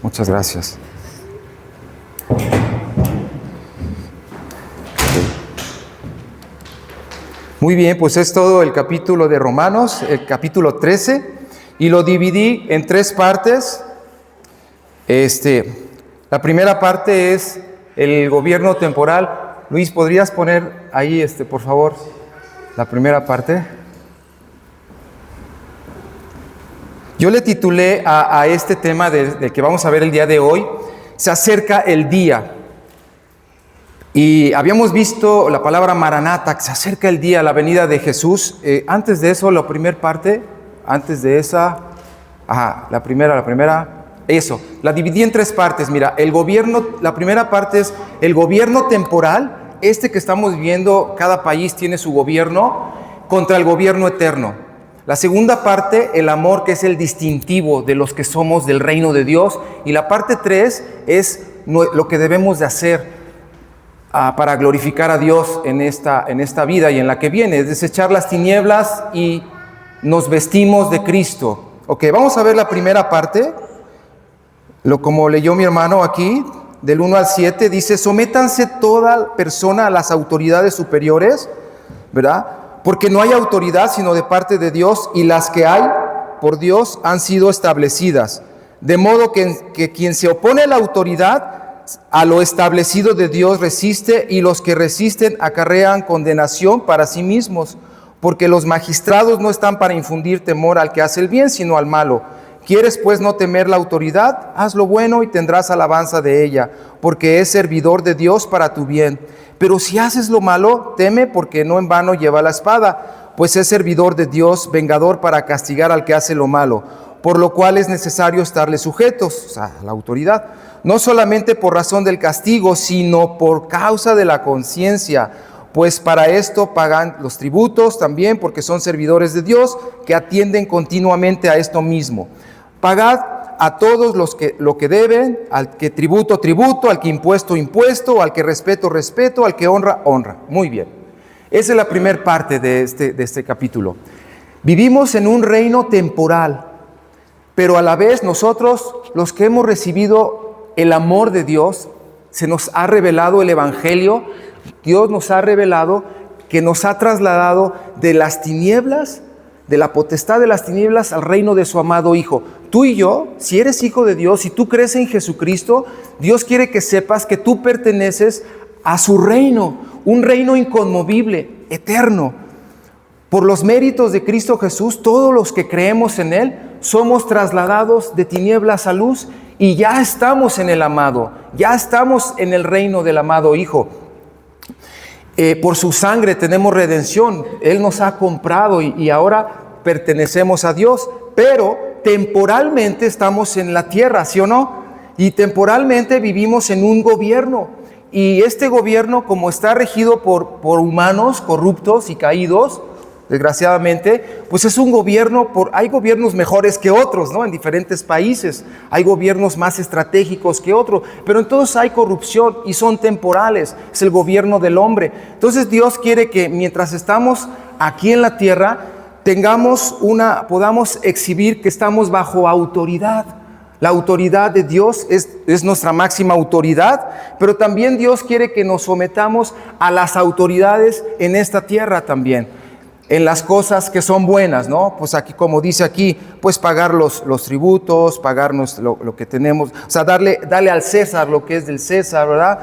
Muchas gracias. Muy bien, pues es todo el capítulo de Romanos, el capítulo 13, y lo dividí en tres partes. La primera parte es el gobierno temporal. Luis, ¿podrías poner ahí, por favor, la primera parte? Yo le titulé a este tema del que vamos a ver el día de hoy, se acerca el día. Y habíamos visto la palabra Maranata, que se acerca el día, la venida de Jesús. Antes de eso, la primera parte, antes de esa, la primera, eso, la dividí en tres partes. Mira, la primera parte es el gobierno temporal, que estamos viendo, cada país tiene su gobierno, contra el gobierno eterno. La segunda parte, el amor, que es el distintivo de los que somos del reino de Dios. Y la parte 3 es lo que debemos de hacer para glorificar a Dios en esta vida y en la que viene, es desechar las tinieblas y nos vestimos de Cristo. Ok, vamos a ver la primera parte, como leyó mi hermano aquí, del 1 al 7, dice: sométanse toda persona a las autoridades superiores, ¿verdad? Porque no hay autoridad sino de parte de Dios, y las que hay por Dios han sido establecidas. De modo que quien se opone a la autoridad, a lo establecido de Dios resiste, y los que resisten acarrean condenación para sí mismos, porque los magistrados no están para infundir temor al que hace el bien, sino al malo. ¿Quieres pues no temer la autoridad? Haz lo bueno y tendrás alabanza de ella, porque es servidor de Dios para tu bien. Pero si haces lo malo, teme, porque no en vano lleva la espada, pues es servidor de Dios, vengador para castigar al que hace lo malo, por lo cual es necesario estarle sujetos, o sea, la autoridad, no solamente por razón del castigo, sino por causa de la conciencia, pues para esto pagan los tributos también, porque son servidores de Dios que atienden continuamente a esto mismo. Pagad a todos lo que deben, al que tributo, al que impuesto, al que respeto, al que honra. Muy bien. Esa es la primera parte de este capítulo. Vivimos en un reino temporal, pero a la vez nosotros, los que hemos recibido el amor de Dios, se nos ha revelado el Evangelio. Dios nos ha revelado que nos ha trasladado de las tinieblas, de la potestad de las tinieblas, al reino de su amado Hijo. Tú y yo, si eres hijo de Dios, si tú crees en Jesucristo, Dios quiere que sepas que tú perteneces a su reino, un reino inconmovible, eterno. Por los méritos de Cristo Jesús, todos los que creemos en Él, somos trasladados de tinieblas a luz y ya estamos en el amado, ya estamos en el reino del amado Hijo. Por su sangre tenemos redención, Él nos ha comprado y ahora pertenecemos a Dios, pero temporalmente estamos en la tierra, ¿sí o no? Y temporalmente vivimos en un gobierno, y este gobierno, como está regido por humanos corruptos y caídos, desgraciadamente, pues es un gobierno, hay gobiernos mejores que otros, ¿no? En diferentes países hay gobiernos más estratégicos que otros, pero en todos hay corrupción y son temporales, es el gobierno del hombre. Entonces Dios quiere que mientras estamos aquí en la tierra, podamos exhibir que estamos bajo autoridad. La autoridad de Dios es nuestra máxima autoridad, pero también Dios quiere que nos sometamos a las autoridades en esta tierra también, en las cosas que son buenas, ¿no? Pues aquí, como dice aquí, pues pagar los tributos, pagarnos lo que tenemos, o sea, darle al César lo que es del César, ¿verdad?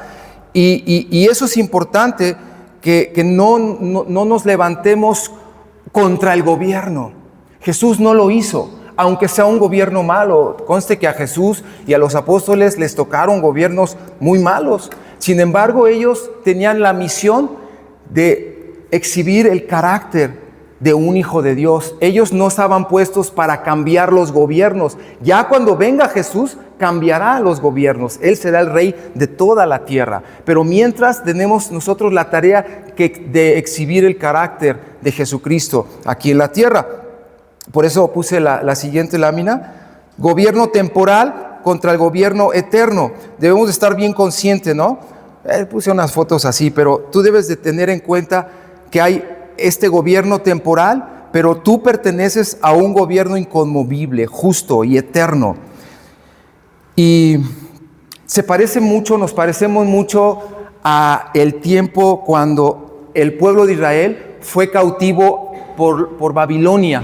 Y eso es importante, que no nos levantemos contra el gobierno. Jesús no lo hizo, aunque sea un gobierno malo. Conste que a Jesús y a los apóstoles les tocaron gobiernos muy malos. Sin embargo, ellos tenían la misión de exhibir el carácter de un hijo de Dios. Ellos no estaban puestos para cambiar los gobiernos. Ya cuando venga Jesús, cambiará los gobiernos. Él será el rey de toda la tierra. Pero mientras tenemos nosotros la tarea de exhibir el carácter de Jesucristo aquí en la tierra. Por eso puse la siguiente lámina. Gobierno temporal contra el gobierno eterno. Debemos de estar bien conscientes, ¿no? Puse unas fotos así, pero tú debes de tener en cuenta que hay este gobierno temporal, pero tú perteneces a un gobierno inconmovible, justo y eterno. Y nos parecemos mucho a el tiempo cuando el pueblo de Israel fue cautivo por Babilonia.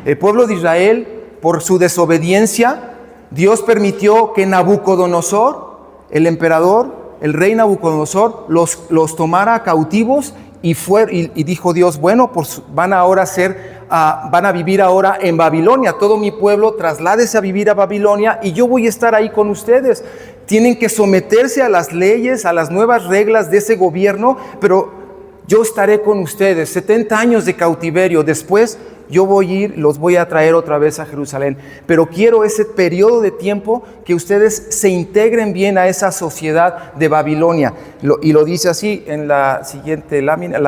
El pueblo de Israel, por su desobediencia, Dios permitió que Nabucodonosor, el emperador, el rey Nabucodonosor, los tomara cautivos y dijo Dios, bueno, pues van a vivir ahora en Babilonia. Todo mi pueblo, trasládese a vivir a Babilonia y yo voy a estar ahí con ustedes. Tienen que someterse a las leyes, a las nuevas reglas de ese gobierno, pero yo estaré con ustedes. 70 años de cautiverio después, yo los voy a traer otra vez a Jerusalén. Pero quiero ese periodo de tiempo que ustedes se integren bien a esa sociedad de Babilonia. Y lo dice así en la siguiente lámina,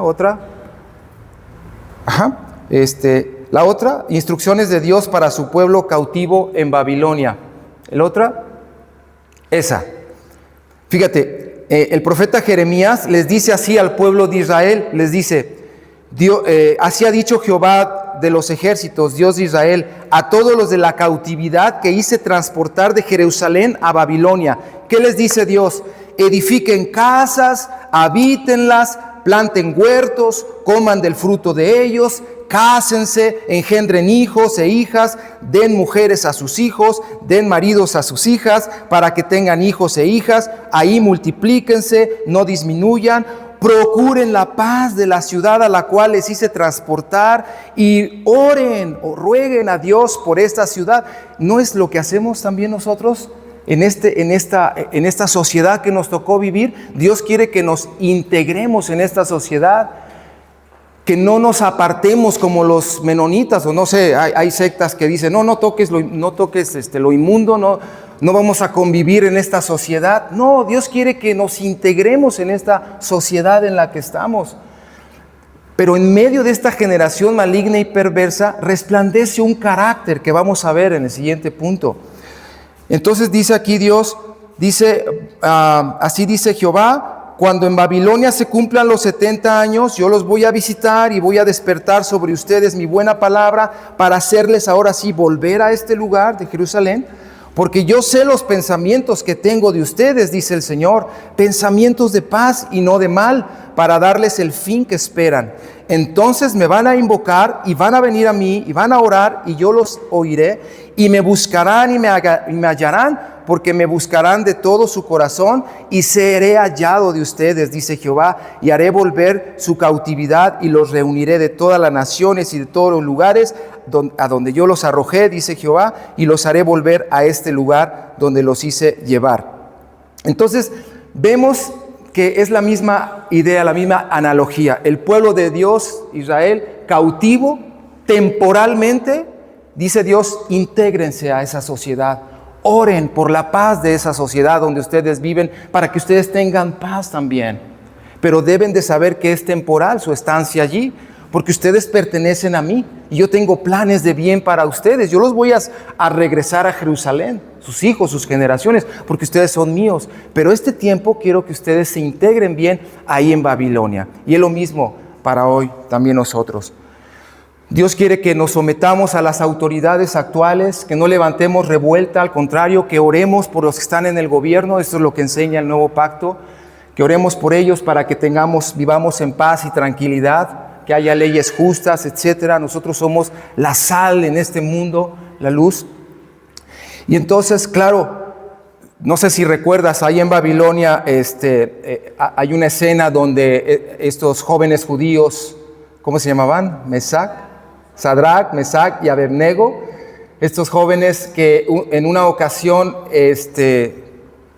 otra. La otra, instrucciones de Dios para su pueblo cautivo en Babilonia. ¿La otra? Esa. Fíjate, el profeta Jeremías les dice así al pueblo de Israel, les dice, así ha dicho Jehová de los ejércitos, Dios de Israel, a todos los de la cautividad que hice transportar de Jerusalén a Babilonia. ¿Qué les dice Dios? Edifiquen casas, habítenlas, planten huertos, coman del fruto de ellos, cásense, engendren hijos e hijas, den mujeres a sus hijos, den maridos a sus hijas, para que tengan hijos e hijas, ahí multiplíquense, no disminuyan, procuren la paz de la ciudad a la cual les hice transportar y oren o rueguen a Dios por esta ciudad. ¿No es lo que hacemos también nosotros? En esta sociedad que nos tocó vivir, Dios quiere que nos integremos en esta sociedad, que no nos apartemos como los menonitas, o no sé, hay sectas que dicen, no toques lo inmundo, no vamos a convivir en esta sociedad. No, Dios quiere que nos integremos en esta sociedad en la que estamos. Pero en medio de esta generación maligna y perversa, resplandece un carácter que vamos a ver en el siguiente punto. Entonces dice aquí Dios, así dice Jehová, cuando en Babilonia se cumplan los 70 años, yo los voy a visitar y voy a despertar sobre ustedes mi buena palabra para hacerles ahora sí volver a este lugar de Jerusalén, porque yo sé los pensamientos que tengo de ustedes, dice el Señor, pensamientos de paz y no de mal, para darles el fin que esperan. Entonces me van a invocar y van a venir a mí y van a orar y yo los oiré y me buscarán y me hallarán, porque me buscarán de todo su corazón y seré hallado de ustedes, dice Jehová, y haré volver su cautividad y los reuniré de todas las naciones y de todos los lugares a donde yo los arrojé, dice Jehová, y los haré volver a este lugar donde los hice llevar. Entonces vemos que es la misma idea, la misma analogía. El pueblo de Dios, Israel, cautivo temporalmente, dice Dios, intégrense a esa sociedad. Oren por la paz de esa sociedad donde ustedes viven, para que ustedes tengan paz también. Pero deben de saber que es temporal su estancia allí, porque ustedes pertenecen a mí y yo tengo planes de bien para ustedes. Yo los voy a regresar a Jerusalén, sus hijos, sus generaciones, porque ustedes son míos. Pero este tiempo quiero que ustedes se integren bien ahí en Babilonia. Y es lo mismo para hoy también nosotros. Dios quiere que nos sometamos a las autoridades actuales, que no levantemos revuelta, al contrario, que oremos por los que están en el gobierno. Esto es lo que enseña el nuevo pacto, que oremos por ellos para que vivamos en paz y tranquilidad, que haya leyes justas, etcétera. Nosotros somos la sal en este mundo, la luz. Y entonces, claro, no sé si recuerdas, ahí en Babilonia hay una escena donde estos jóvenes judíos, ¿cómo se llamaban? Sadrach, Mesach y Abednego, estos jóvenes que en una ocasión se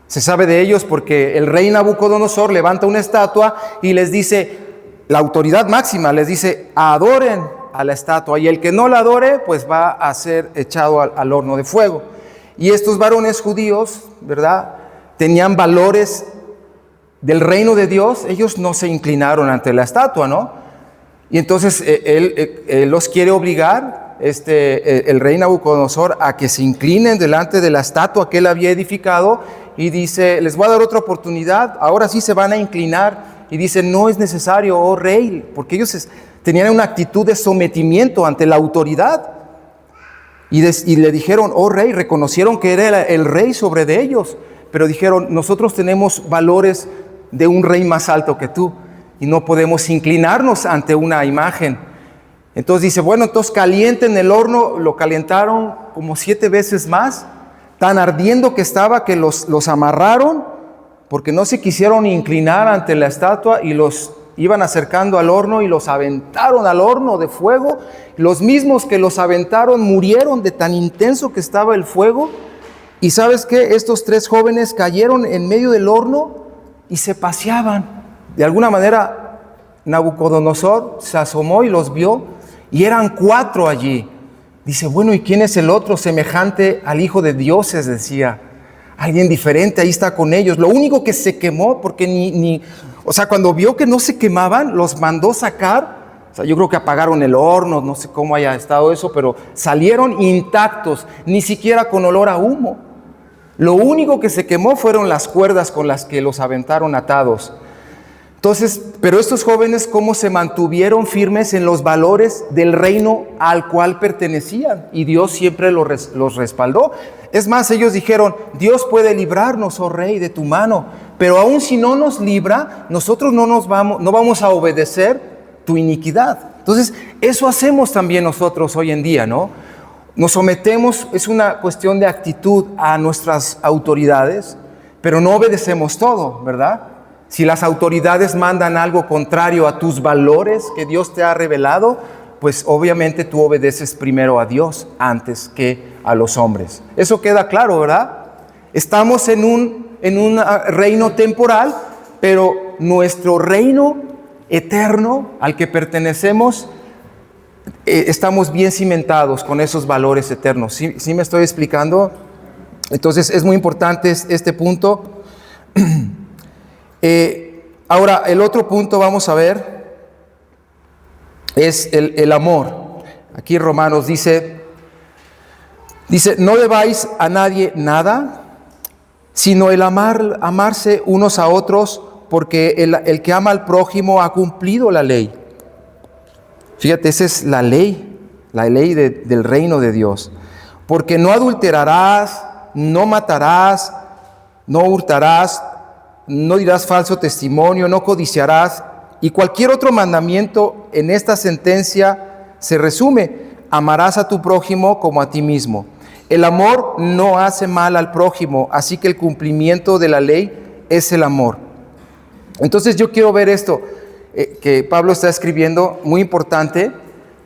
sabe de ellos porque el rey Nabucodonosor levanta una estatua y les dice, la autoridad máxima les dice, adoren a la estatua, y el que no la adore pues va a ser echado al horno de fuego. Y estos varones judíos, ¿verdad?, tenían valores del reino de Dios. Ellos no se inclinaron ante la estatua, ¿no? Y entonces él los quiere obligar, el rey Nabucodonosor, a que se inclinen delante de la estatua que él había edificado, y dice, les voy a dar otra oportunidad, ahora sí se van a inclinar. Y dice, no es necesario, oh rey, porque ellos tenían una actitud de sometimiento ante la autoridad. Y le dijeron, oh rey, reconocieron que era el rey sobre de ellos, pero dijeron, nosotros tenemos valores de un rey más alto que tú y no podemos inclinarnos ante una imagen. Entonces dice, bueno, entonces calienten el horno. Lo calentaron como 7 veces más, tan ardiendo que estaba que los amarraron, porque no se quisieron inclinar ante la estatua, y los iban acercando al horno y los aventaron al horno de fuego. Los mismos que los aventaron murieron de tan intenso que estaba el fuego. Y ¿sabes qué? Estos 3 jóvenes cayeron en medio del horno y se paseaban. De alguna manera Nabucodonosor se asomó y los vio, y eran 4 allí. Dice, bueno, ¿y quién es el otro semejante al Hijo de Dioses? Decía, alguien diferente ahí está con ellos. Lo único que se quemó, porque o sea, cuando vio que no se quemaban, los mandó sacar. O sea, yo creo que apagaron el horno, no sé cómo haya estado eso, pero salieron intactos, ni siquiera con olor a humo. Lo único que se quemó fueron las cuerdas con las que los aventaron atados. Entonces, pero estos jóvenes, ¿cómo se mantuvieron firmes en los valores del reino al cual pertenecían? Y Dios siempre los respaldó. Es más, ellos dijeron, Dios puede librarnos, oh rey, de tu mano, pero aun si no nos libra, nosotros no vamos a obedecer tu iniquidad. Entonces, eso hacemos también nosotros hoy en día, ¿no? Nos sometemos, es una cuestión de actitud, a nuestras autoridades, pero no obedecemos todo, ¿verdad? Si las autoridades mandan algo contrario a tus valores que Dios te ha revelado, pues obviamente tú obedeces primero a Dios antes que a los hombres. Eso queda claro, ¿verdad? Estamos en un reino temporal, pero nuestro reino eterno al que pertenecemos, estamos bien cimentados con esos valores eternos. ¿Sí me estoy explicando? Entonces es muy importante este punto. Ahora, el otro punto vamos a ver es el amor. Aquí Romanos dice, no debáis a nadie nada, sino el amarse unos a otros, porque el que ama al prójimo ha cumplido la ley. Fíjate, esa es la ley del reino de Dios. Porque no adulterarás, no matarás, no hurtarás, no dirás falso testimonio, no codiciarás, y cualquier otro mandamiento en esta sentencia se resume: amarás a tu prójimo como a ti mismo. El amor no hace mal al prójimo, así que el cumplimiento de la ley es el amor. Entonces yo quiero ver esto que Pablo está escribiendo, muy importante,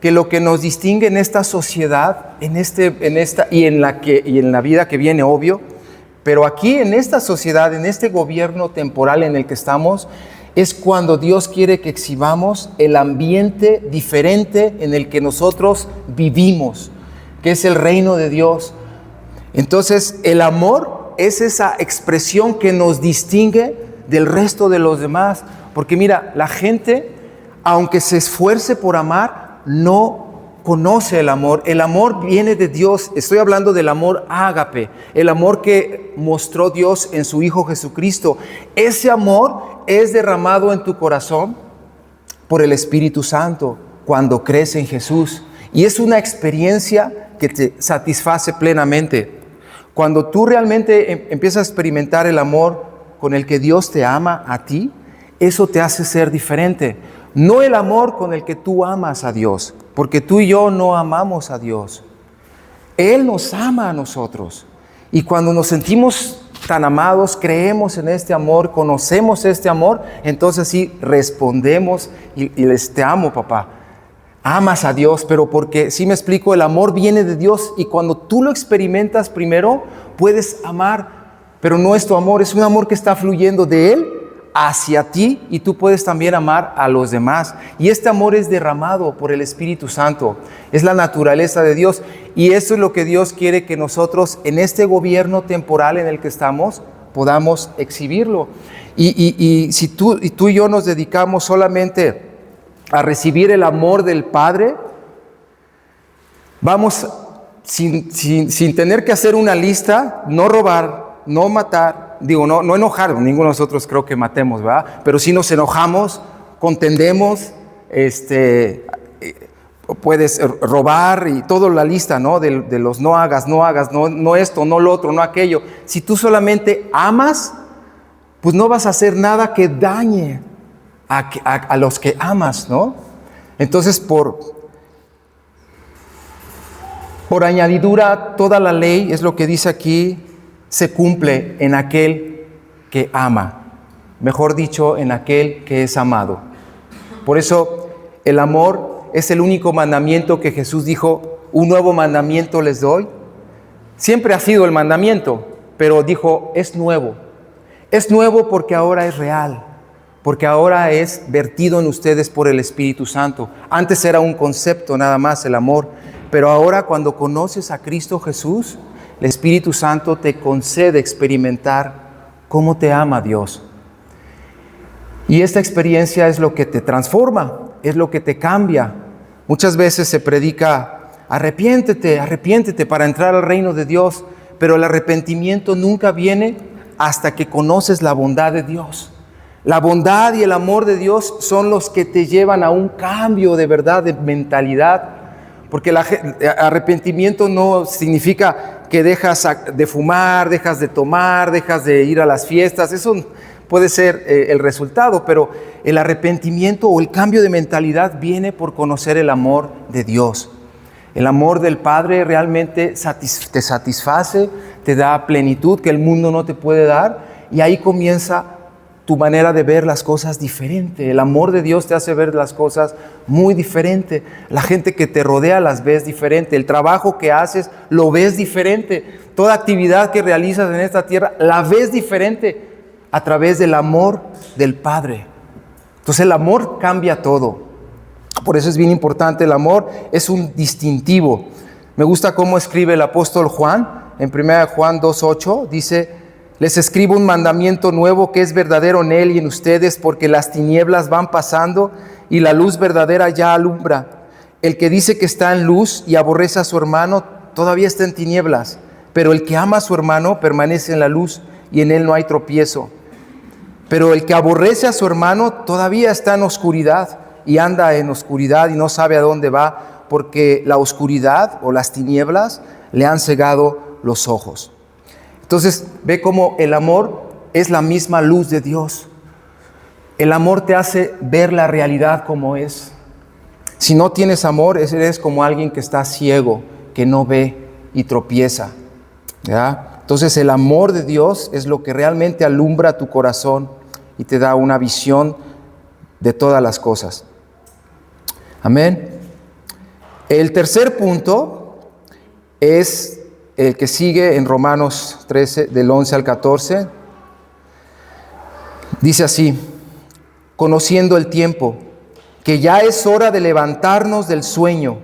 que lo que nos distingue en esta sociedad, en esta y en la vida que viene, obvio, pero aquí en esta sociedad, en este gobierno temporal en el que estamos, es cuando Dios quiere que exhibamos el ambiente diferente en el que nosotros vivimos, que es el reino de Dios. Entonces, el amor es esa expresión que nos distingue del resto de los demás. Porque mira, la gente, aunque se esfuerce por amar, no conoce el amor. El amor viene de Dios. Estoy hablando del amor ágape, el amor que mostró Dios en su Hijo Jesucristo. Ese amor es derramado en tu corazón por el Espíritu Santo cuando crees en Jesús. Y es una experiencia que te satisface plenamente. Cuando tú realmente empiezas a experimentar el amor con el que Dios te ama a ti, eso te hace ser diferente. No el amor con el que tú amas a Dios, porque tú y yo no amamos a Dios. Él nos ama a nosotros. Y cuando nos sentimos tan amados, creemos en este amor, conocemos este amor, entonces sí respondemos y les: te amo, papá. Amas a Dios, pero porque, sí me explico, el amor viene de Dios, y cuando tú lo experimentas primero, puedes amar, pero no es tu amor, es un amor que está fluyendo de Él hacia ti, y tú puedes también amar a los demás. Y este amor es derramado por el Espíritu Santo, es la naturaleza de Dios, y eso es lo que Dios quiere que nosotros en este gobierno temporal en el que estamos podamos exhibirlo. Y si tú y yo nos dedicamos solamente a recibir el amor del Padre, vamos sin tener que hacer una lista: no robar, no matar, no enojar. Ninguno de nosotros creo que matemos, ¿verdad? Pero si nos enojamos, contendemos, puedes robar y toda la lista, ¿no? De los no hagas, no esto, no lo otro, no aquello. Si tú solamente amas, pues no vas a hacer nada que dañe a los que amas, ¿no? Entonces, por añadidura, toda la ley, es lo que dice aquí, se cumple en aquel que ama. Mejor dicho, en aquel que es amado. Por eso, el amor es el único mandamiento que Jesús dijo, un nuevo mandamiento les doy. Siempre ha sido el mandamiento, pero dijo, es nuevo. Es nuevo porque ahora es real, porque ahora es vertido en ustedes por el Espíritu Santo. Antes era un concepto nada más, el amor, pero ahora cuando conoces a Cristo Jesús, el Espíritu Santo te concede experimentar cómo te ama Dios. Y esta experiencia es lo que te transforma, es lo que te cambia. Muchas veces se predica, arrepiéntete para entrar al reino de Dios, pero el arrepentimiento nunca viene hasta que conoces la bondad de Dios. La bondad y el amor de Dios son los que te llevan a un cambio de verdad, de mentalidad, porque el arrepentimiento no significa que dejas de fumar, dejas de tomar, dejas de ir a las fiestas. Eso puede ser el resultado, pero el arrepentimiento o el cambio de mentalidad viene por conocer el amor de Dios. El amor del Padre realmente te satisface, te da plenitud que el mundo no te puede dar, y ahí comienza tu manera de ver las cosas diferente. El amor de Dios te hace ver las cosas muy diferente. La gente que te rodea las ves diferente. El trabajo que haces lo ves diferente. Toda actividad que realizas en esta tierra la ves diferente a través del amor del Padre. Entonces el amor cambia todo. Por eso es bien importante. El amor es un distintivo. Me gusta cómo escribe el apóstol Juan. En 1 Juan 2:8 dice: les escribo un mandamiento nuevo que es verdadero en él y en ustedes, porque las tinieblas van pasando y la luz verdadera ya alumbra. El que dice que está en luz y aborrece a su hermano todavía está en tinieblas, pero el que ama a su hermano permanece en la luz y en él no hay tropiezo. Pero el que aborrece a su hermano todavía está en oscuridad y anda en oscuridad y no sabe a dónde va, porque la oscuridad o las tinieblas le han cegado los ojos. Entonces, ve cómo el amor es la misma luz de Dios. El amor te hace ver la realidad como es. Si no tienes amor, eres como alguien que está ciego, que no ve y tropieza, ¿ya? Entonces, el amor de Dios es lo que realmente alumbra tu corazón y te da una visión de todas las cosas. Amén. El tercer punto es el que sigue en Romanos 13, del 11 al 14. Dice así: conociendo el tiempo, que ya es hora de levantarnos del sueño,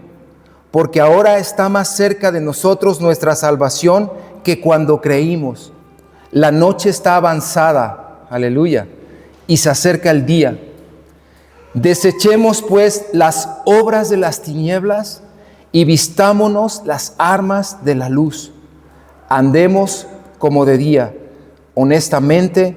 porque ahora está más cerca de nosotros nuestra salvación que cuando creímos. La noche está avanzada, aleluya, y se acerca el día. Desechemos pues las obras de las tinieblas y vistámonos las armas de la luz. Andemos como de día, honestamente,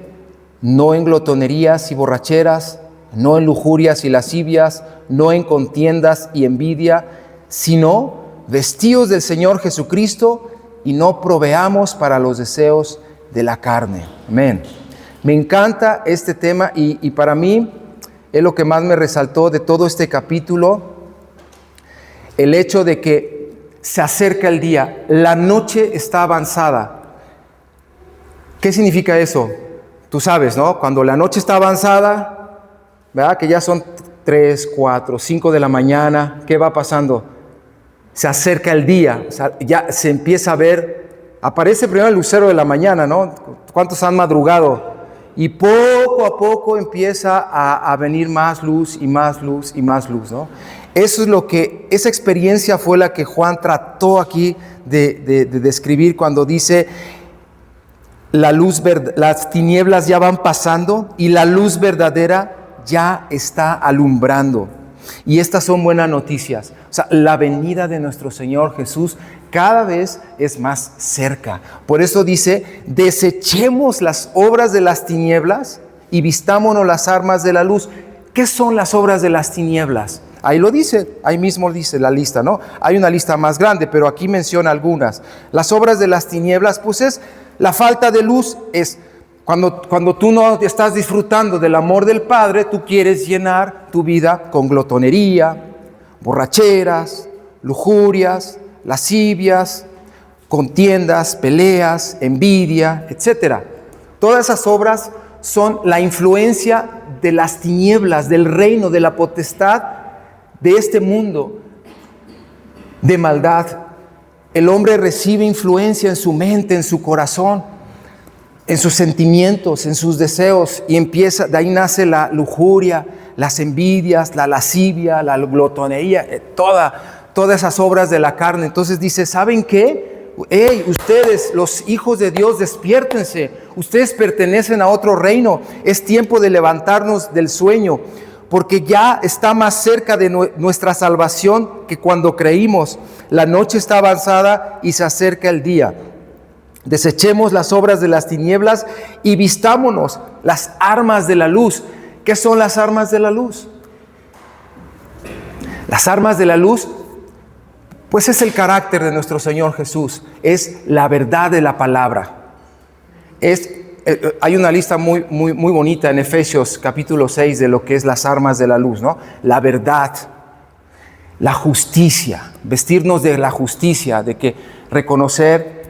no en glotonerías y borracheras, no en lujurias y lascivias, no en contiendas y envidia, sino vestidos del Señor Jesucristo y no proveamos para los deseos de la carne. Amén. Me encanta este tema y para mí es lo que más me resaltó de todo este capítulo. El hecho de que se acerca el día, la noche está avanzada. ¿Qué significa eso? Tú sabes, ¿no? Cuando la noche está avanzada, ¿verdad? Que ya son 3, 4, 5 de la mañana, ¿qué va pasando? Se acerca el día, o sea, ya se empieza a ver, aparece primero el lucero de la mañana, ¿no? ¿Cuántos han madrugado? Y poco a poco empieza a venir más luz y más luz y más luz, ¿no? Eso es lo que, esa experiencia fue la que Juan trató aquí de describir cuando dice: las tinieblas ya van pasando y la luz verdadera ya está alumbrando. Y estas son buenas noticias. O sea, la venida de nuestro Señor Jesús cada vez es más cerca. Por eso dice: desechemos las obras de las tinieblas y vistámonos las armas de la luz. ¿qué son las obras de las tinieblas? Ahí lo dice, ahí mismo dice la lista, ¿no? Hay una lista más grande, pero aquí menciona algunas. Las obras de las tinieblas, pues es la falta de luz, es cuando tú no estás disfrutando del amor del Padre, tú quieres llenar tu vida con glotonería, borracheras, lujurias, lascivias, contiendas, peleas, envidia, etc. Todas esas obras son la influencia de las tinieblas, del reino, de la potestad de este mundo de maldad. El hombre recibe influencia en su mente, en su corazón, en sus sentimientos, en sus deseos, y empieza, de ahí nace la lujuria, las envidias, la lascivia, la glotonería, todas esas obras de la carne. Entonces dice, ¿saben qué? Hey, ustedes, los hijos de Dios, despiértense. Ustedes pertenecen a otro reino. Es tiempo de levantarnos del sueño, porque ya está más cerca de nuestra salvación que cuando creímos. La noche está avanzada y se acerca el día. Desechemos las obras de las tinieblas y vistámonos las armas de la luz. ¿Qué son las armas de la luz? Las armas de la luz, pues es el carácter de nuestro Señor Jesús, es la verdad de la palabra. Hay una lista muy bonita en Efesios capítulo 6 de lo que es las armas de la luz, ¿no? La verdad, la justicia, vestirnos de la justicia, de que reconocer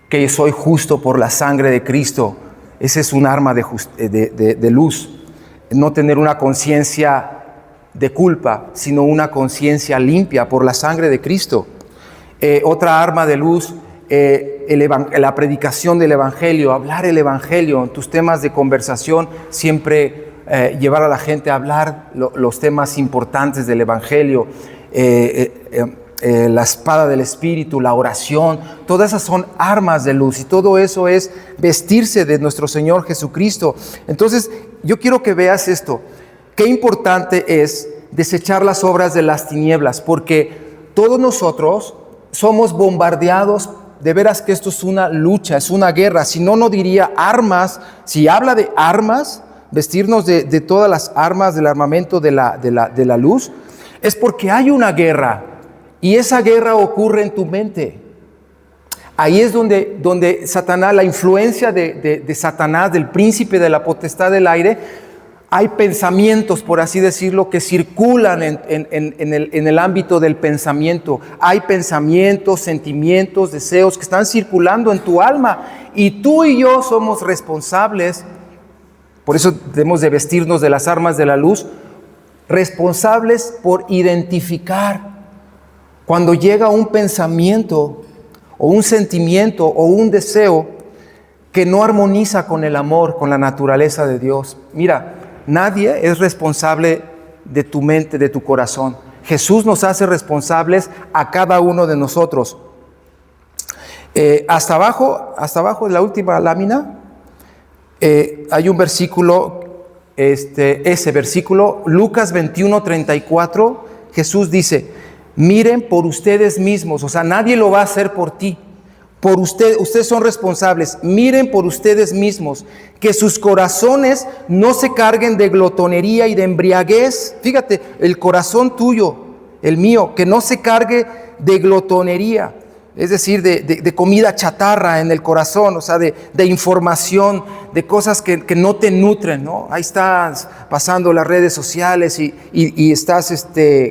que soy justo por la sangre de Cristo. Ese es un arma de luz. No tener una conciencia de culpa, sino una conciencia limpia por la sangre de Cristo. Otra arma de luz, la predicación del Evangelio, hablar el Evangelio en tus temas de conversación, siempre llevar a la gente a hablar los temas importantes del Evangelio, la espada del Espíritu, la oración, todas esas son armas de luz, y todo eso es vestirse de nuestro Señor Jesucristo. Entonces, yo quiero que veas esto. Qué importante es desechar las obras de las tinieblas, porque todos nosotros somos bombardeados. De veras que esto es una lucha, es una guerra. Si no, no diría armas. Si habla de armas, vestirnos de todas las armas del armamento de la luz, es porque hay una guerra. Y esa guerra ocurre en tu mente. Ahí es donde Satanás, la influencia de Satanás, del príncipe de la potestad del aire, hay pensamientos, por así decirlo, que circulan en el ámbito del pensamiento. Hay pensamientos, sentimientos, deseos que están circulando en tu alma. Y tú y yo somos responsables, por eso debemos de vestirnos de las armas de la luz, responsables por identificar cuando llega un pensamiento o un sentimiento o un deseo que no armoniza con el amor, con la naturaleza de Dios. Mira, nadie es responsable de tu mente, de tu corazón. Jesús nos hace responsables a cada uno de nosotros. Hasta abajo de la última lámina, hay un versículo, ese versículo, Lucas 21:34, Jesús dice, miren por ustedes mismos, o sea, nadie lo va a hacer por ti. Ustedes son responsables. Miren por ustedes mismos, que sus corazones no se carguen de glotonería y de embriaguez. Fíjate, el corazón tuyo, el mío, que no se cargue de glotonería, es decir, de comida chatarra en el corazón, o sea, de información, de cosas que no te nutren, ¿no? Ahí estás pasando las redes sociales y estás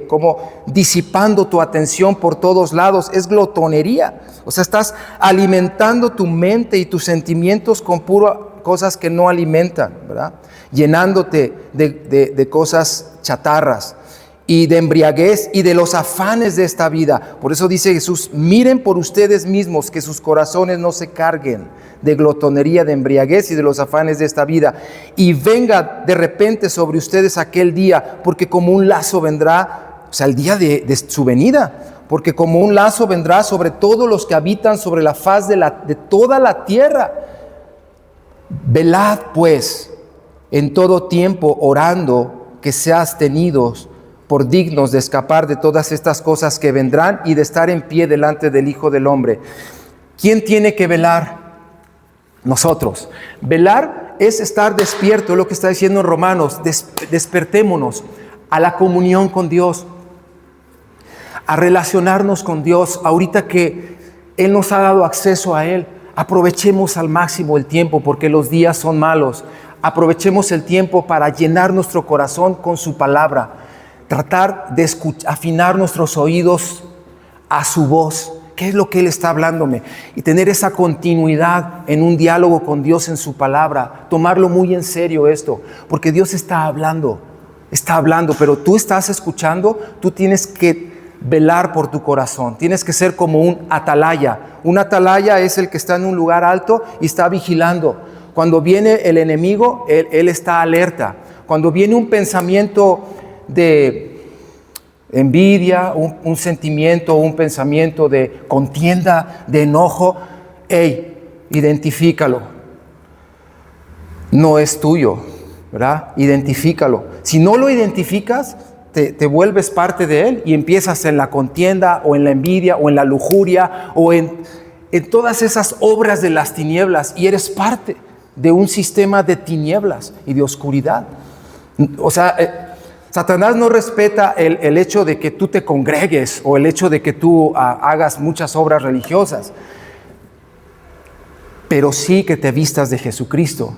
como disipando tu atención por todos lados. Es glotonería, o sea, estás alimentando tu mente y tus sentimientos con puras cosas que no alimentan, ¿verdad? Llenándote de cosas chatarras y de embriaguez y de los afanes de esta vida. Por eso dice Jesús, miren por ustedes mismos, que sus corazones no se carguen de glotonería, de embriaguez y de los afanes de esta vida, y venga de repente sobre ustedes aquel día, porque como un lazo vendrá, o sea, el día de su venida, porque como un lazo vendrá sobre todos los que habitan sobre la faz de toda la tierra. Velad pues en todo tiempo, orando, que seas tenidos por dignos de escapar de todas estas cosas que vendrán y de estar en pie delante del Hijo del Hombre. ¿Quién tiene que velar? Nosotros. Velar es estar despierto, lo que está diciendo en Romanos, despertémonos a la comunión con Dios, a relacionarnos con Dios. Ahorita que Él nos ha dado acceso a Él, aprovechemos al máximo el tiempo porque los días son malos. Aprovechemos el tiempo para llenar nuestro corazón con su palabra, tratar de afinar nuestros oídos a su voz. ¿Qué es lo que Él está hablándome? Y tener esa continuidad en un diálogo con Dios en su palabra. Tomarlo muy en serio esto, porque Dios está hablando, pero tú estás escuchando. Tú tienes que velar por tu corazón. Tienes que ser como un atalaya. Un atalaya es el que está en un lugar alto y está vigilando. Cuando viene el enemigo, él está alerta. Cuando viene un pensamiento de envidia, un sentimiento, un pensamiento de contienda, de enojo, identifícalo. No es tuyo, ¿verdad? Identifícalo. Si no lo identificas, te vuelves parte de él y empiezas en la contienda o en la envidia o en la lujuria o en todas esas obras de las tinieblas, y eres parte de un sistema de tinieblas y de oscuridad. O sea, Satanás no respeta el hecho de que tú te congregues o el hecho de que tú hagas muchas obras religiosas, pero sí que te vistas de Jesucristo.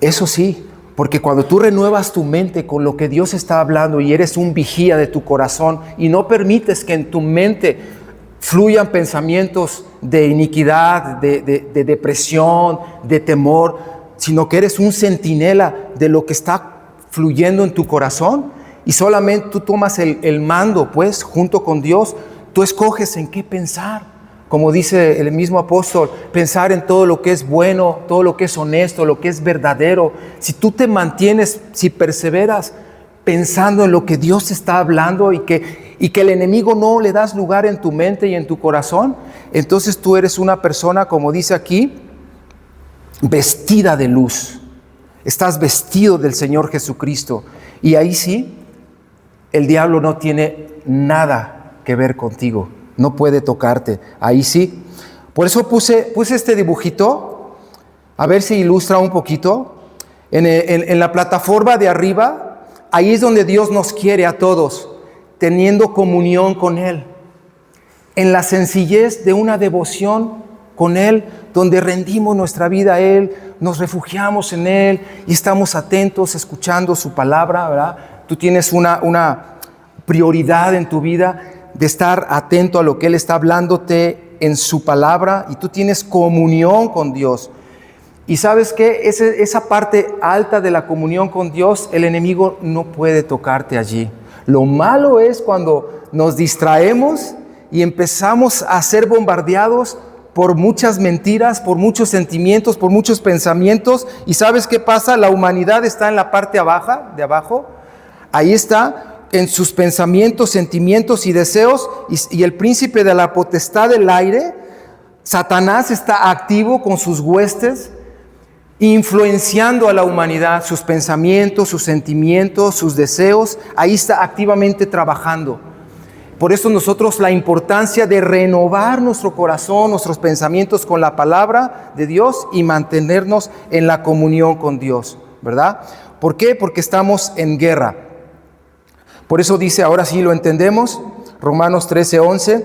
Eso sí, porque cuando tú renuevas tu mente con lo que Dios está hablando y eres un vigía de tu corazón y no permites que en tu mente fluyan pensamientos de iniquidad, de depresión, de temor, sino que eres un centinela de lo que está fluyendo en tu corazón, y solamente tú tomas el mando, pues, junto con Dios. Tú escoges en qué pensar, como dice el mismo apóstol, pensar en todo lo que es bueno, todo lo que es honesto, lo que es verdadero. Si tú te mantienes, si perseveras pensando en lo que Dios está hablando y que el enemigo no le das lugar en tu mente y en tu corazón, entonces tú eres una persona, como dice aquí, vestida de luz. Estás vestido del Señor Jesucristo, y ahí sí, el diablo no tiene nada que ver contigo, no puede tocarte, ahí sí. Por eso puse este dibujito, a ver si ilustra un poquito. En la plataforma de arriba, ahí es donde Dios nos quiere a todos, teniendo comunión con Él, en la sencillez de una devoción con Él, donde rendimos nuestra vida a Él, nos refugiamos en Él y estamos atentos, escuchando su palabra, ¿verdad? Tú tienes una prioridad en tu vida de estar atento a lo que Él está hablándote en su palabra, y tú tienes comunión con Dios. Y ¿sabes qué? Esa parte alta de la comunión con Dios, el enemigo no puede tocarte allí. Lo malo es cuando nos distraemos y empezamos a ser bombardeados por muchas mentiras, por muchos sentimientos, por muchos pensamientos. ¿Y sabes qué pasa? La humanidad está en la parte de abajo. Ahí está, en sus pensamientos, sentimientos y deseos. Y el príncipe de la potestad del aire, Satanás, está activo con sus huestes, influenciando a la humanidad, sus pensamientos, sus sentimientos, sus deseos. Ahí está activamente trabajando. Por eso nosotros, la importancia de renovar nuestro corazón, nuestros pensamientos con la palabra de Dios y mantenernos en la comunión con Dios, ¿verdad? ¿Por qué? Porque estamos en guerra. Por eso dice, ahora sí lo entendemos, Romanos 13:11,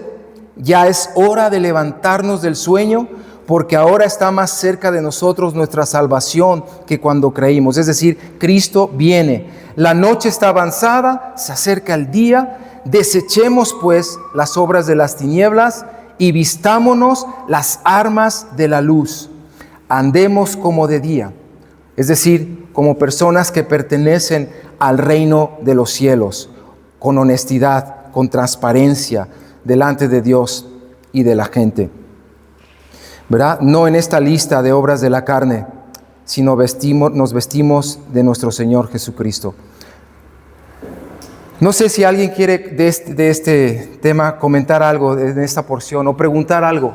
ya es hora de levantarnos del sueño, porque ahora está más cerca de nosotros nuestra salvación que cuando creímos. Es decir, Cristo viene. La noche está avanzada, se acerca el día. Desechemos pues las obras de las tinieblas y vistámonos las armas de la luz. Andemos como de día, es decir, como personas que pertenecen al reino de los cielos, con honestidad, con transparencia delante de Dios y de la gente, ¿verdad? No en esta lista de obras de la carne, sino nos vestimos de nuestro Señor Jesucristo. No sé si alguien quiere de este tema comentar algo en esta porción o preguntar algo.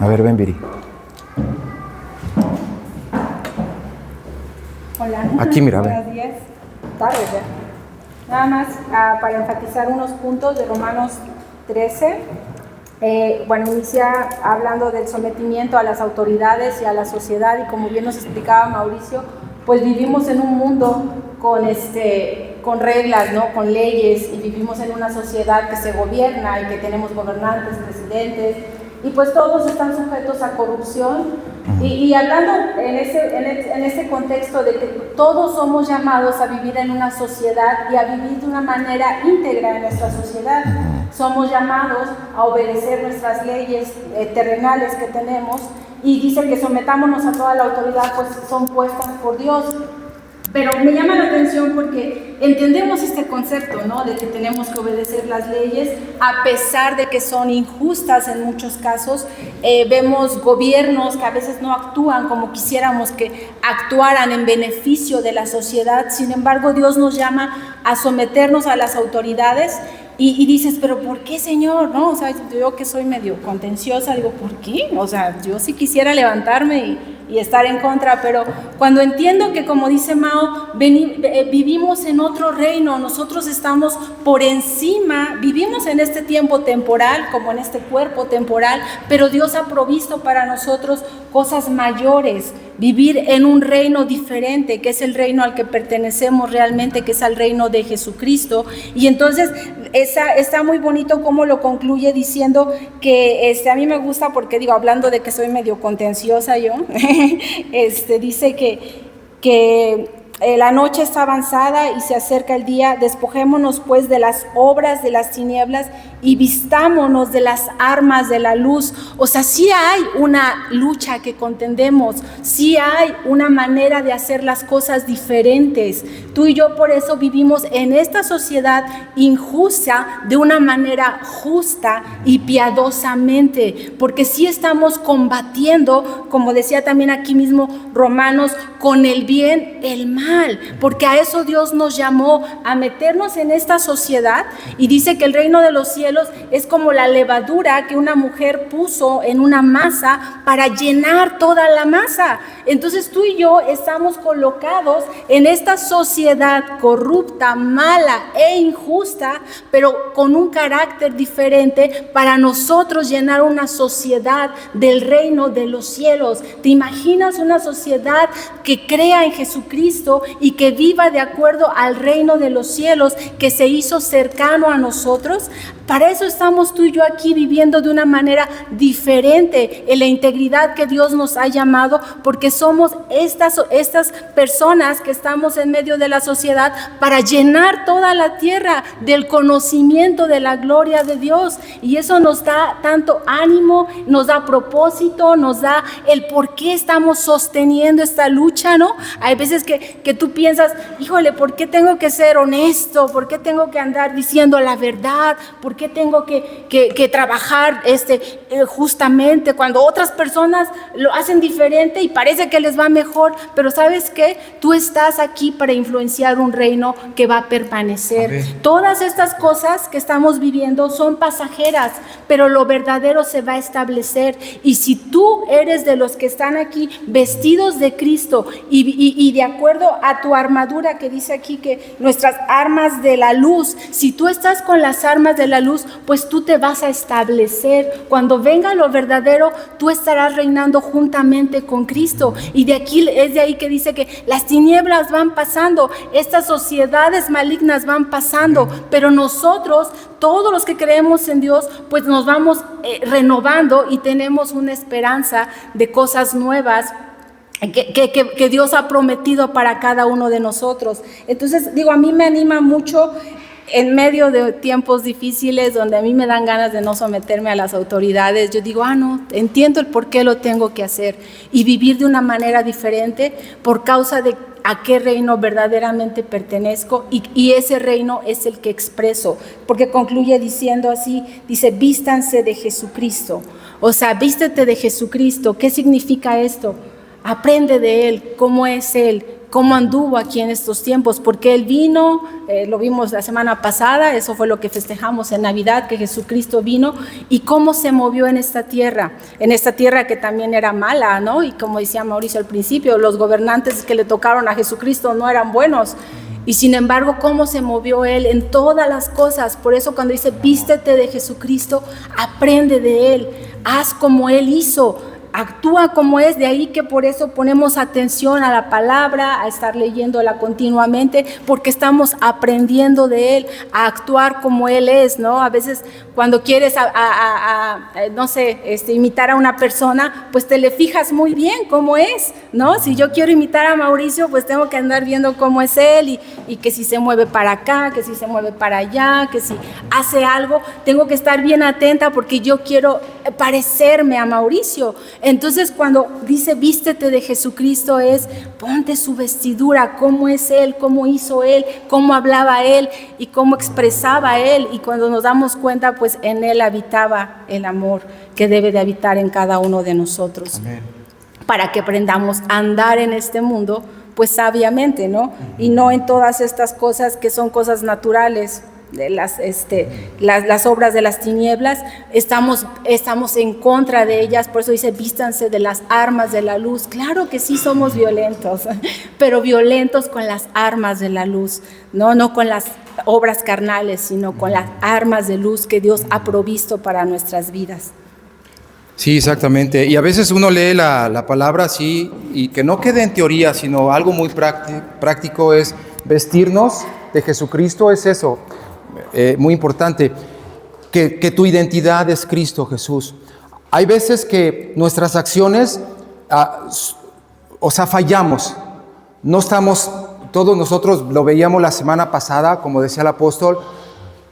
A ver, ven, Viri. Hola. Aquí, mira, ven. Buenos días. Tarde ya. Nada más para enfatizar unos puntos de Romanos 13. Inicia hablando del sometimiento a las autoridades y a la sociedad, y como bien nos explicaba Mauricio, pues vivimos en un mundo con reglas, ¿no? Con leyes, y vivimos en una sociedad que se gobierna y que tenemos gobernantes, presidentes, y pues todos están sujetos a corrupción. Y hablando en ese contexto de que todos somos llamados a vivir en una sociedad y a vivir de una manera íntegra en nuestra sociedad. Somos llamados a obedecer nuestras leyes terrenales que tenemos, y dice que sometámonos a toda la autoridad, pues son puestas por Dios. Pero me llama la atención porque entendemos este concepto, ¿no? De que tenemos que obedecer las leyes, a pesar de que son injustas en muchos casos. Vemos gobiernos que a veces no actúan como quisiéramos que actuaran en beneficio de la sociedad. Sin embargo, Dios nos llama a someternos a las autoridades. Y dices, pero ¿por qué, Señor? ¿No? O sea, yo que soy medio contenciosa, digo, ¿por qué? O sea, yo sí quisiera levantarme y estar en contra, pero cuando entiendo que, como dice Mao, vivimos en otro reino, nosotros estamos por encima, vivimos en este tiempo temporal, como en este cuerpo temporal, pero Dios ha provisto para nosotros cosas mayores, vivir en un reino diferente, que es el reino al que pertenecemos realmente, que es al reino de Jesucristo. Y entonces está muy bonito cómo lo concluye diciendo que a mí me gusta, porque digo, hablando de que soy medio contenciosa yo, dice que la noche está avanzada y se acerca el día. Despojémonos pues de las obras de las tinieblas y vistámonos de las armas de la luz. O sea, sí hay una lucha que contendemos, sí hay una manera de hacer las cosas diferentes. Tú y yo por eso vivimos en esta sociedad injusta de una manera justa y piadosamente, porque sí estamos combatiendo, como decía también aquí mismo Romanos, con el bien, el mal, porque a eso Dios nos llamó, a meternos en esta sociedad. Y dice que el reino de los cielos es como la levadura que una mujer puso en una masa para llenar toda la masa. Entonces tú y yo estamos colocados en esta sociedad corrupta, mala e injusta, pero con un carácter diferente para nosotros llenar una sociedad del reino de los cielos. ¿Te imaginas una sociedad que crea en Jesucristo y que viva de acuerdo al reino de los cielos que se hizo cercano a nosotros? Para eso estamos tú y yo aquí viviendo de una manera diferente, en la integridad que Dios nos ha llamado, porque somos estas personas que estamos en medio de la sociedad para llenar toda la tierra del conocimiento de la gloria de Dios. Y eso nos da tanto ánimo, nos da propósito, nos da el por qué estamos sosteniendo esta lucha, ¿no? Hay veces que tú piensas, híjole, ¿por qué tengo que ser honesto? ¿Por qué tengo que andar diciendo la verdad? ¿Por qué tengo que trabajar justamente cuando otras personas lo hacen diferente y parece que les va mejor? Pero ¿sabes qué? Tú estás aquí para influenciar un reino que va a permanecer. Amén. Todas estas cosas que estamos viviendo son pasajeras, pero lo verdadero se va a establecer. Y si tú eres de los que están aquí vestidos de Cristo y de acuerdo a tu armadura, que dice aquí que nuestras armas de la luz, si tú estás con las armas de la luz, pues tú te vas a establecer. Cuando venga lo verdadero, tú estarás reinando juntamente con Cristo. Y es de ahí que dice que las tinieblas van pasando, estas sociedades malignas van pasando, pero nosotros, todos los que creemos en Dios, pues nos vamos renovando y tenemos una esperanza de cosas nuevas que Dios ha prometido para cada uno de nosotros. Entonces, digo, a mí me anima mucho en medio de tiempos difíciles donde a mí me dan ganas de no someterme a las autoridades. Yo digo, no, entiendo el por qué lo tengo que hacer y vivir de una manera diferente por causa de a qué reino verdaderamente pertenezco, y ese reino es el que expreso, porque concluye diciendo así, dice, vístanse de Jesucristo. O sea, vístete de Jesucristo. ¿Qué significa esto? Aprende de Él, cómo es Él, cómo anduvo aquí en estos tiempos, porque Él vino, lo vimos la semana pasada, eso fue lo que festejamos en Navidad, que Jesucristo vino, y cómo se movió en esta tierra que también era mala, ¿no? Y como decía Mauricio al principio, los gobernantes que le tocaron a Jesucristo no eran buenos. Y sin embargo, ¿cómo se movió Él en todas las cosas? Por eso cuando dice, vístete de Jesucristo, aprende de Él, haz como Él hizo, actúa como es. De ahí que por eso ponemos atención a la palabra, a estar leyéndola continuamente, porque estamos aprendiendo de Él, a actuar como Él es, ¿no? A veces cuando quieres, no sé, imitar a una persona, pues te le fijas muy bien cómo es, ¿no? Si yo quiero imitar a Mauricio, pues tengo que andar viendo cómo es él y que si se mueve para acá, que si se mueve para allá, que si hace algo, tengo que estar bien atenta porque yo quiero parecerme a Mauricio. Entonces cuando dice vístete de Jesucristo es ponte su vestidura, cómo es Él, cómo hizo Él, cómo hablaba Él y cómo expresaba Él. Y cuando nos damos cuenta, pues en Él habitaba el amor que debe de habitar en cada uno de nosotros. Amén. Para que aprendamos a andar en este mundo pues sabiamente, ¿no? Y no en todas estas cosas que son cosas naturales, de las obras de las tinieblas, estamos en contra de ellas. Por eso dice, vístanse de las armas de la luz. Claro que sí somos violentos, pero violentos con las armas de la luz, no con las obras carnales, sino con las armas de luz que Dios ha provisto para nuestras vidas. Sí, exactamente. Y a veces uno lee la palabra así y que no quede en teoría, sino algo muy práctico es vestirnos de Jesucristo, es eso. Muy importante, que tu identidad es Cristo Jesús. Hay veces que nuestras acciones, fallamos. No estamos, todos nosotros lo veíamos la semana pasada, como decía el apóstol,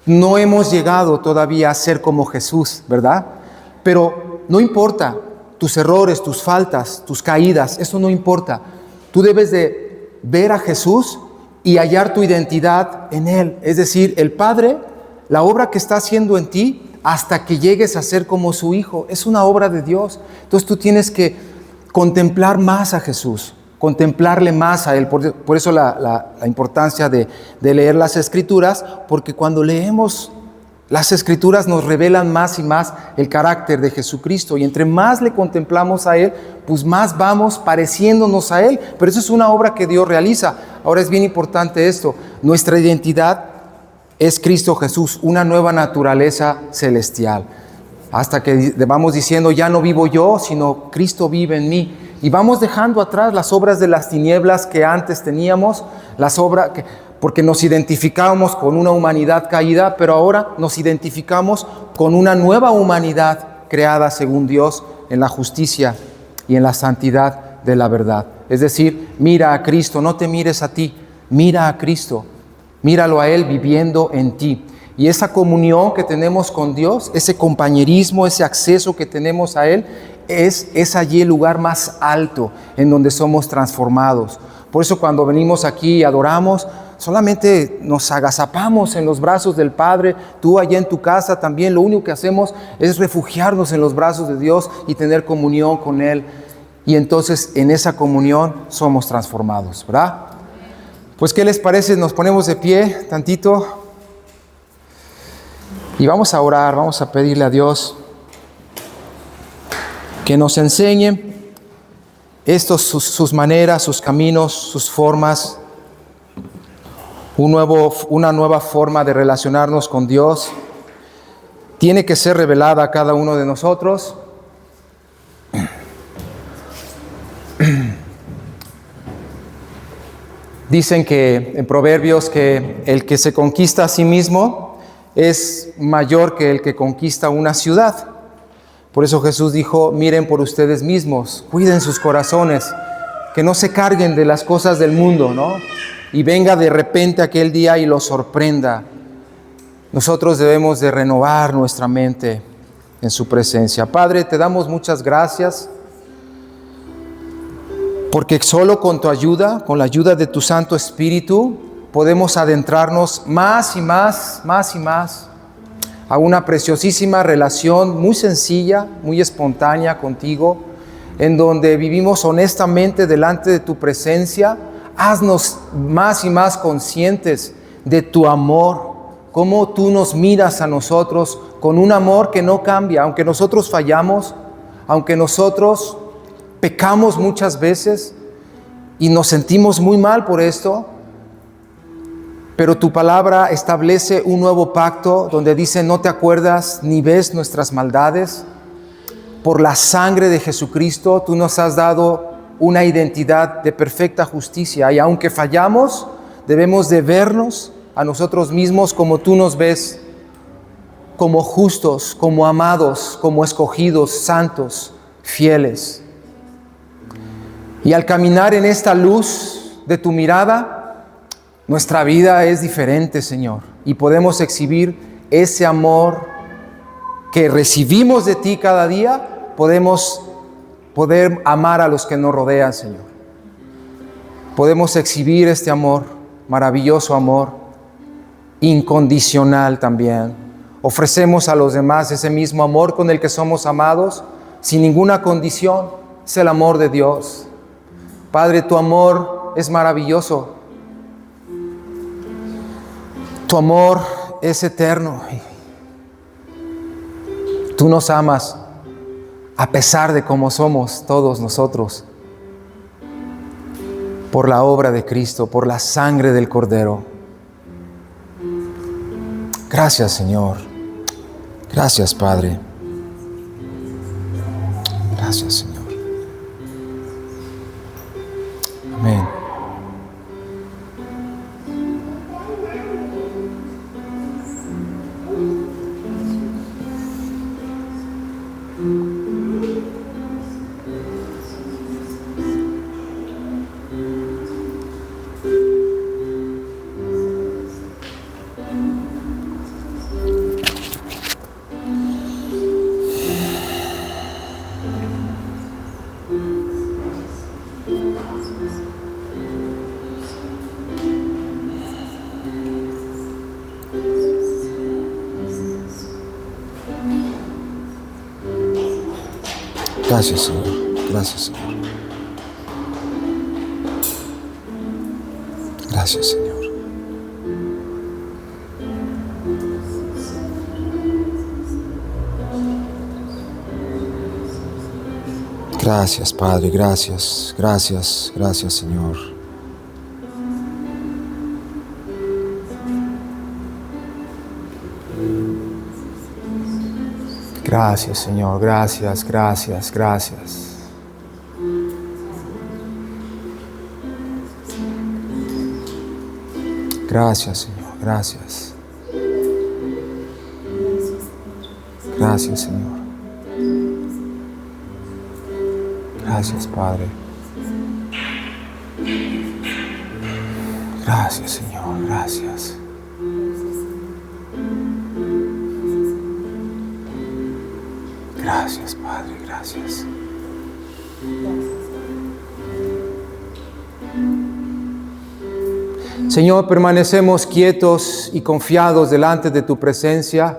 no hemos llegado todavía a ser como Jesús, ¿verdad? Pero no importa tus errores, tus faltas, tus caídas, eso no importa. Tú debes de ver a Jesús y hallar tu identidad en Él. Es decir, el Padre, la obra que está haciendo en ti hasta que llegues a ser como su Hijo, es una obra de Dios. Entonces tú tienes que contemplar más a Jesús, contemplarle más a Él. Por eso la importancia de leer las Escrituras, porque cuando leemos las Escrituras nos revelan más y más el carácter de Jesucristo, y entre más le contemplamos a Él, pues más vamos pareciéndonos a Él. Pero eso es una obra que Dios realiza. Ahora es bien importante esto, nuestra identidad es Cristo Jesús, una nueva naturaleza celestial. Hasta que vamos diciendo, ya no vivo yo, sino Cristo vive en mí. Y vamos dejando atrás las obras de las tinieblas que antes teníamos, porque nos identificábamos con una humanidad caída, pero ahora nos identificamos con una nueva humanidad creada según Dios en la justicia y en la santidad de la verdad. Es decir, mira a Cristo, no te mires a ti, mira a Cristo, míralo a Él viviendo en ti. Y esa comunión que tenemos con Dios, ese compañerismo, ese acceso que tenemos a Él, es allí el lugar más alto en donde somos transformados. Por eso cuando venimos aquí y adoramos, solamente nos agazapamos en los brazos del Padre. Tú allá en tu casa también lo único que hacemos es refugiarnos en los brazos de Dios y tener comunión con Él. Y entonces en esa comunión somos transformados, ¿verdad? Pues ¿qué les parece? Nos ponemos de pie tantito y vamos a orar, vamos a pedirle a Dios que nos enseñe sus maneras, sus caminos, sus formas, una nueva forma de relacionarnos con Dios. Tiene que ser revelada a cada uno de nosotros. Dicen que en Proverbios que el que se conquista a sí mismo es mayor que el que conquista una ciudad. Por eso Jesús dijo, miren por ustedes mismos, cuiden sus corazones, que no se carguen de las cosas del mundo, ¿no? Y venga de repente aquel día y los sorprenda. Nosotros debemos de renovar nuestra mente en su presencia. Padre, te damos muchas gracias, porque solo con tu ayuda, con la ayuda de tu Santo Espíritu, podemos adentrarnos más y más a una preciosísima relación muy sencilla, muy espontánea contigo, en donde vivimos honestamente delante de tu presencia. Haznos más y más conscientes de tu amor, cómo tú nos miras a nosotros con un amor que no cambia, aunque nosotros fallamos, aunque nosotros pecamos muchas veces y nos sentimos muy mal por esto. Pero tu palabra establece un nuevo pacto donde dice: no te acuerdas ni ves nuestras maldades. Por la sangre de Jesucristo tú nos has dado una identidad de perfecta justicia, y aunque fallamos, debemos de vernos a nosotros mismos como tú nos ves, como justos, como amados, como escogidos, santos, fieles. Y al caminar en esta luz de tu mirada, nuestra vida es diferente, Señor, y podemos exhibir ese amor que recibimos de ti cada día. Poder amar a los que nos rodean, Señor. Podemos exhibir este amor, maravilloso amor, incondicional también. Ofrecemos a los demás ese mismo amor con el que somos amados, sin ninguna condición. Es el amor de Dios. Padre, tu amor es maravilloso. Tu amor es eterno. Tú nos amas a pesar de cómo somos todos nosotros, por la obra de Cristo, por la sangre del Cordero. Gracias, Señor. Gracias, Padre. Gracias, Señor. Amén. Gracias, Señor. Gracias, Señor. Gracias, Señor. Gracias, Padre. Gracias, gracias, gracias, Señor. Gracias, Señor. Gracias, gracias, gracias. Gracias, Señor. Gracias. Gracias, Señor. Gracias, Padre. Gracias, Señor. Gracias. Gracias, Padre. Gracias. Señor, permanecemos quietos y confiados delante de tu presencia,